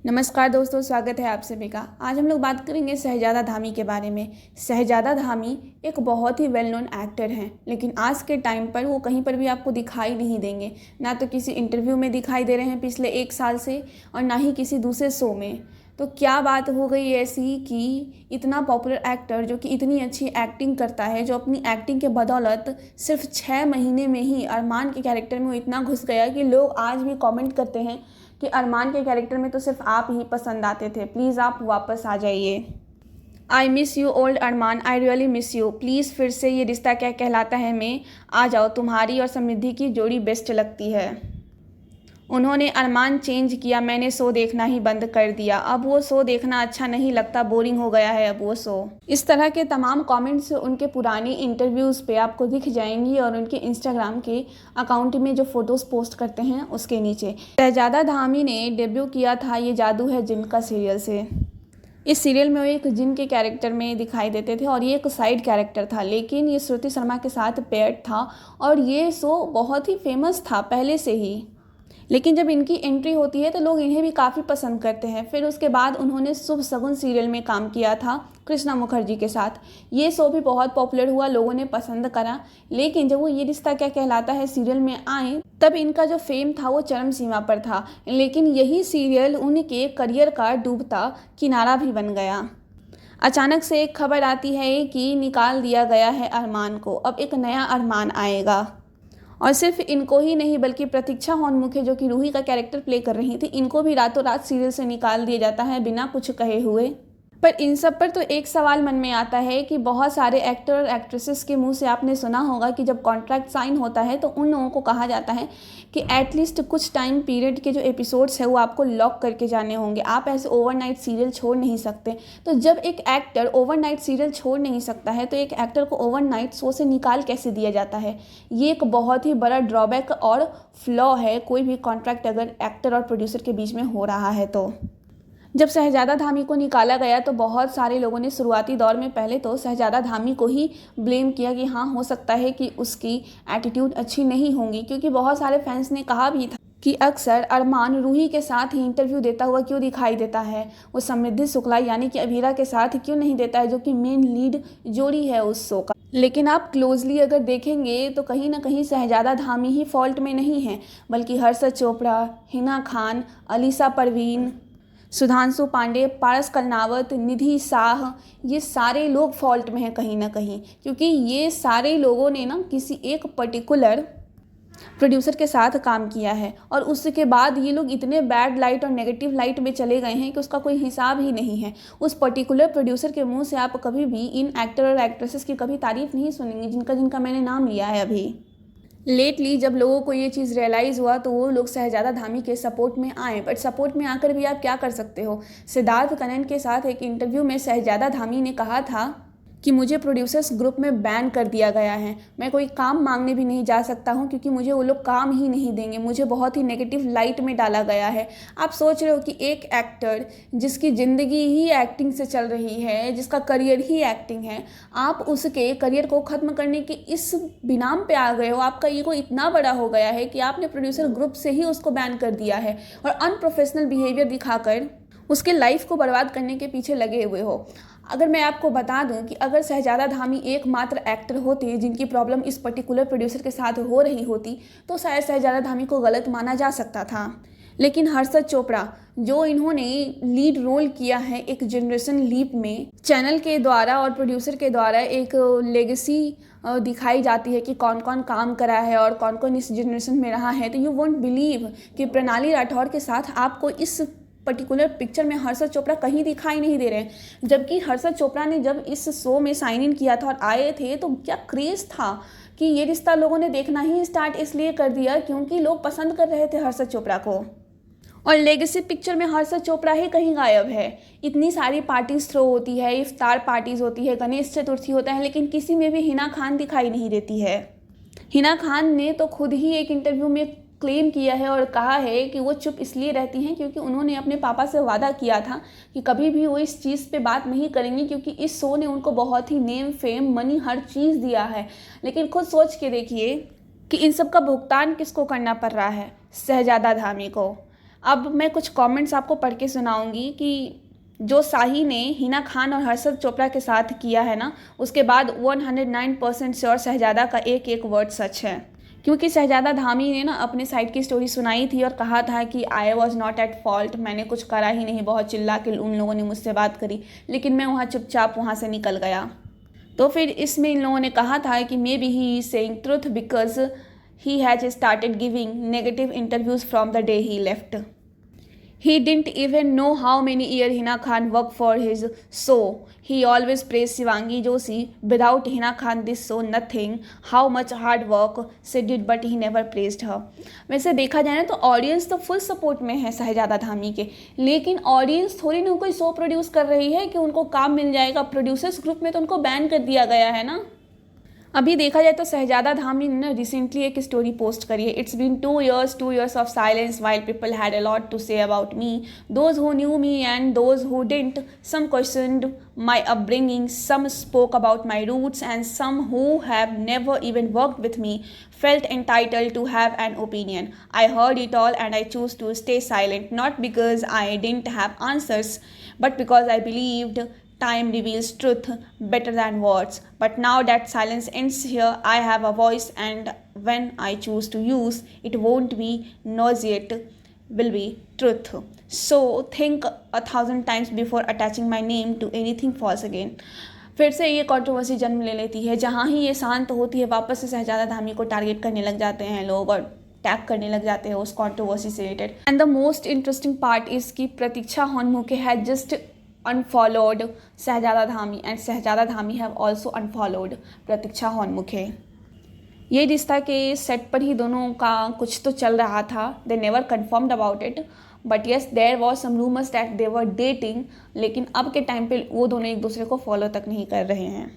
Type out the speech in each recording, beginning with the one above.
नमस्कार दोस्तों, स्वागत है आप सभी का। आज हम लोग बात करेंगे शहजादा धामी के बारे में। शहजादा धामी एक बहुत ही वेल नोन एक्टर हैं, लेकिन आज के टाइम पर वो कहीं पर भी आपको दिखाई नहीं देंगे। ना तो किसी इंटरव्यू में दिखाई दे रहे हैं पिछले 1 साल से, और ना ही किसी दूसरे शो में। तो क्या बात हो गई ऐसी कि इतना पॉपुलर एक्टर जो कि इतनी अच्छी एक्टिंग करता है, जो अपनी एक्टिंग के बदौलत सिर्फ 6 महीने में ही अरमान के कैरेक्टर में वो इतना घुस गया कि लोग आज भी कमेंट करते हैं कि अरमान के कैरेक्टर में तो सिर्फ आप ही पसंद आते थे, प्लीज़ आप वापस आ जाइए। I miss you old Armaan, I really miss you. Please फिर से ये रिश्ता क्या कहलाता है में आ जाओ, तुम्हारी और समृद्धि की जोड़ी बेस्ट लगती है। उन्होंने अरमान चेंज किया, मैंने शो देखना ही बंद कर दिया। अब वो शो देखना अच्छा नहीं लगता, बोरिंग हो गया है अब वो शो। इस तरह के तमाम कमेंट्स उनके पुरानी इंटरव्यूज़ पे आपको दिख जाएंगी, और उनके इंस्टाग्राम के अकाउंट में जो फ़ोटोज़ पोस्ट करते हैं उसके नीचे। शहजादा धामी ने डेब्यू किया था ये जादू है जिन का सीरियल से। इस सीरियल में वो एक जिन के कैरेक्टर में दिखाई देते थे, और ये एक साइड कैरेक्टर था, लेकिन ये श्रुति शर्मा के साथ पेयर्ड था, और ये शो बहुत ही फेमस था पहले से ही। लेकिन जब इनकी एंट्री होती है तो लोग इन्हें भी काफ़ी पसंद करते हैं। फिर उसके बाद उन्होंने शुभ शगुन सीरियल में काम किया था कृष्णा मुखर्जी के साथ। ये शो भी बहुत पॉपुलर हुआ, लोगों ने पसंद करा। लेकिन जब वो ये रिश्ता क्या कहलाता है सीरियल में आए, तब इनका जो फेम था वो चरम सीमा पर था। लेकिन यही सीरियल उनके करियर का डूबता किनारा भी बन गया। अचानक से एक खबर आती है कि निकाल दिया गया है अरमान को, अब एक नया अरमान आएगा। और सिर्फ इनको ही नहीं बल्कि प्रतीक्षा हॉनमुखे जो कि रूही का कैरेक्टर प्ले कर रही थी, इनको भी रातों रात सीरियल से निकाल दिया जाता है बिना कुछ कहे हुए। पर इन सब पर तो एक सवाल मन में आता है कि बहुत सारे एक्टर और एक्ट्रेसेस के मुंह से आपने सुना होगा कि जब कॉन्ट्रैक्ट साइन होता है तो उन लोगों को कहा जाता है कि एटलीस्ट कुछ टाइम पीरियड के जो एपिसोड्स है वो आपको लॉक करके जाने होंगे, आप ऐसे ओवरनाइट सीरियल छोड़ नहीं सकते। तो जब एक एक्टर ओवरनाइट सीरियल छोड़ नहीं सकता है तो एक एक्टर को ओवरनाइट शो से निकाल कैसे दिया जाता है? ये एक बहुत ही बड़ा ड्रॉबैक और फ्लॉ है कोई भी कॉन्ट्रैक्ट अगर एक्टर और प्रोड्यूसर के बीच में हो रहा है तो। जब शहजादा धामी को निकाला गया तो बहुत सारे लोगों ने शुरुआती दौर में पहले तो शहजादा धामी को ही ब्लेम किया कि हाँ, हो सकता है कि उसकी एटीट्यूड अच्छी नहीं होंगी, क्योंकि बहुत सारे फैंस ने कहा भी था कि अक्सर अरमान रूही के साथ ही इंटरव्यू देता हुआ क्यों दिखाई देता है, वो समृद्धि शुक्ला यानी कि अभीरा के साथ क्यों नहीं देता है, जो कि मेन लीड जोड़ी है उस शो का। लेकिन आप क्लोजली अगर देखेंगे तो कहीं ना कहीं शहजादा धामी ही फॉल्ट में नहीं है, बल्कि हर्षद चोपड़ा, हिना खान, अलीसा परवीन, सुधांशु पांडे, पारस कलनावत, निधि शाह, ये सारे लोग फॉल्ट में हैं कहीं ना कहीं, क्योंकि ये सारे लोगों ने ना किसी एक पर्टिकुलर प्रोड्यूसर के साथ काम किया है, और उसके बाद ये लोग इतने बैड लाइट और नेगेटिव लाइट में चले गए हैं कि उसका कोई हिसाब ही नहीं है। उस पर्टिकुलर प्रोड्यूसर के मुंह से आप कभी भी इन एक्टर और एक्ट्रेसेस की कभी तारीफ नहीं सुनेंगे जिनका जिनका मैंने नाम लिया है अभी। लेटली जब लोगों को ये चीज़ रियलाइज़ हुआ तो वो लोग शहजादा धामी के सपोर्ट में आए, बट सपोर्ट में आकर भी आप क्या कर सकते हो। सिद्धार्थ कनन के साथ एक इंटरव्यू में शहजादा धामी ने कहा था कि मुझे प्रोड्यूसर्स ग्रुप में बैन कर दिया गया है, मैं कोई काम मांगने भी नहीं जा सकता हूं क्योंकि मुझे वो लोग काम ही नहीं देंगे, मुझे बहुत ही नेगेटिव लाइट में डाला गया है। आप सोच रहे हो कि एक एक्टर जिसकी ज़िंदगी ही एक्टिंग से चल रही है, जिसका करियर ही एक्टिंग है, आप उसके करियर को ख़त्म करने के इस बिनाम पे आ गए हो। आपका ईगो इतना बड़ा हो गया है कि आपने प्रोड्यूसर ग्रुप से ही उसको बैन कर दिया है, और अनप्रोफेशनल बिहेवियर दिखाकर उसके लाइफ को बर्बाद करने के पीछे लगे हुए हो। अगर मैं आपको बता दूं कि अगर शहजादा धामी एकमात्र एक्टर होते जिनकी प्रॉब्लम इस पर्टिकुलर प्रोड्यूसर के साथ हो रही होती तो शायद शहजादा धामी को गलत माना जा सकता था। लेकिन हर्षद चोपड़ा जो इन्होंने लीड रोल किया है एक जनरेशन लीप में, चैनल के द्वारा और प्रोड्यूसर के द्वारा एक लेगेसी दिखाई जाती है कि कौन कौन काम करा है और कौन कौन इस जनरेशन में रहा है, तो यू वोंट बिलीव कि प्रणाली राठौर के साथ आपको इस पर्टिकुलर पिक्चर में हर्षद चोपड़ा कहीं दिखाई नहीं दे रहे। जबकि हर्षद चोपड़ा ने जब इस शो में साइन इन किया था और आए थे तो क्या क्रेज़ था कि ये रिश्ता लोगों ने देखना ही स्टार्ट इसलिए कर दिया क्योंकि लोग पसंद कर रहे थे हर्षद चोपड़ा को। और लेगेसी पिक्चर में हर्षद चोपड़ा ही कहीं गायब है। इतनी सारी पार्टीज थ्रो होती है, इफ्तार पार्टीज होती है, गणेश चतुर्थी होता है, लेकिन किसी में भी हिना खान दिखाई नहीं देती है। हिना खान ने तो खुद ही एक इंटरव्यू में क्लेम किया है और कहा है कि वो चुप इसलिए रहती हैं क्योंकि उन्होंने अपने पापा से वादा किया था कि कभी भी वो इस चीज़ पे बात नहीं करेंगी, क्योंकि इस शो ने उनको बहुत ही नेम, फेम, मनी, हर चीज़ दिया है। लेकिन खुद सोच के देखिए कि इन सब का भुगतान किसको करना पड़ रहा है? शहजादा धामी को। अब मैं कुछ कमेंट्स आपको पढ़ के सुनाऊंगी कि जो शाही ने हिना खान और हर्षद चोपड़ा के साथ किया है ना, उसके बाद 109% श्योर शहजादा का एक एक वर्ड सच है। क्योंकि शहजादा धामी ने ना अपने साइड की स्टोरी सुनाई थी और कहा था कि I was not at fault, मैंने कुछ करा ही नहीं, बहुत चिल्ला के उन लोगों ने मुझसे बात करी, लेकिन मैं वहाँ चुपचाप वहाँ से निकल गया। तो फिर इसमें इन लोगों ने कहा था कि may be he saying truth because he has started giving negative interviews from the day he left. He didn't even know how many years Hina Khan worked for his show. He always praised Shivangi Joshi. Without Hina Khan, this show nothing. How much hard work she did, but he never praised her. वैसे देखा जाए ना तो audience तो full support में है शहजादा धामी के, लेकिन ऑडियंस थोड़ी ना कोई शो प्रोड्यूस कर रही है कि उनको काम मिल जाएगा। प्रोड्यूसर्स ग्रुप में तो उनको बैन कर दिया गया है ना। अभी देखा जाए तो शहजादा धामी ने रिसेंटली एक स्टोरी पोस्ट करी है। It's been 2 years of silence while people had a lot to say about me, those who knew me and those who didn't, some questioned my upbringing, some spoke about my roots and some who have never even worked with me felt entitled to have an opinion. I heard it all and I chose to stay silent, not because I didn't have answers, but because I believed time reveals truth better than words. But now that silence ends here, I have a voice, and when I choose to use it, won't be nauseate, will be truth. So think 1,000 times before attaching my name to anything false again. फिर से ये controversy जन्म ले लेती है। जहाँ ही ये शांत होती है, वापस से शहजादा धामी को टारगेट करने लग जाते हैं लोग और टैग करने लग जाते हैं उस कंट्रोवर्सी से related. And the most interesting part is कि Pratiksha Honmukhe had just unfollowed Shehzada Dhami and Shehzada Dhami have also unfollowed Pratiksha Honmukhe. ये रिश्ता के सेट पर ही दोनों का कुछ तो चल रहा था। They never confirmed about it, but yes there was some rumours that they were dating, लेकिन अब के टाइम पे वो दोनों एक दूसरे को फॉलो तक नहीं कर रहे हैं।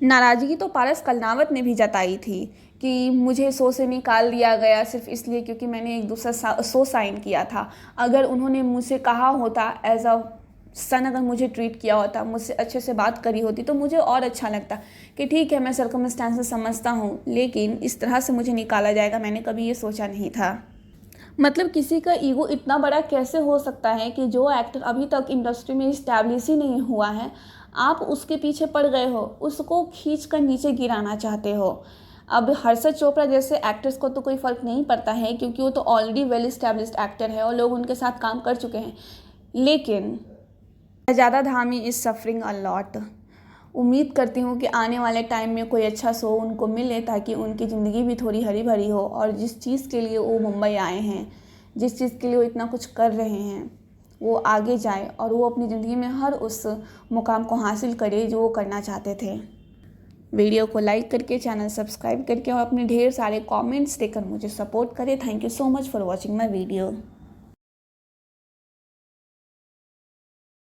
नाराज़गी तो पारस कलनावत ने भी जताई थी कि मुझे शो से निकाल दिया गया सिर्फ इसलिए क्योंकि मैंने एक दूसरा शो साइन किया था। अगर उन्होंने मुझसे कहा होता एज अ सन, अगर मुझे ट्रीट किया होता, मुझसे अच्छे से बात करी होती, तो मुझे और अच्छा लगता कि ठीक है मैं सर्कमस्टेंसेस समझता हूँ, लेकिन इस तरह से मुझे निकाला जाएगा मैंने कभी ये सोचा नहीं था। मतलब किसी का ईगो इतना बड़ा कैसे हो सकता है कि जो एक्टर अभी तक इंडस्ट्री में इस्टेब्लिश ही नहीं हुआ है, आप उसके पीछे पड़ गए हो, उसको खींच कर नीचे गिराना चाहते हो। अब हर्षद चोपड़ा जैसे एक्टर्स को तो कोई फ़र्क नहीं पड़ता है क्योंकि वो तो ऑलरेडी वेल इस्टेब्लिश्ड एक्टर है और लोग उनके साथ काम कर चुके हैं, लेकिन Shehzada Dhami is suffering a lot. उम्मीद करती हूँ कि आने वाले टाइम में कोई अच्छा शो उनको मिले ताकि उनकी ज़िंदगी भी थोड़ी हरी भरी हो और जिस चीज़ के लिए वो मुंबई आए हैं, जिस चीज़ के लिए वो इतना कुछ कर रहे हैं, वो आगे जाए और वो अपनी ज़िंदगी में हर उस मुकाम को हासिल करे जो वो करना चाहते थे। वीडियो को लाइक करके, चैनल सब्सक्राइब करके और अपने ढेर सारे कमेंट्स देकर मुझे सपोर्ट करें। Thank you so much for watching my video.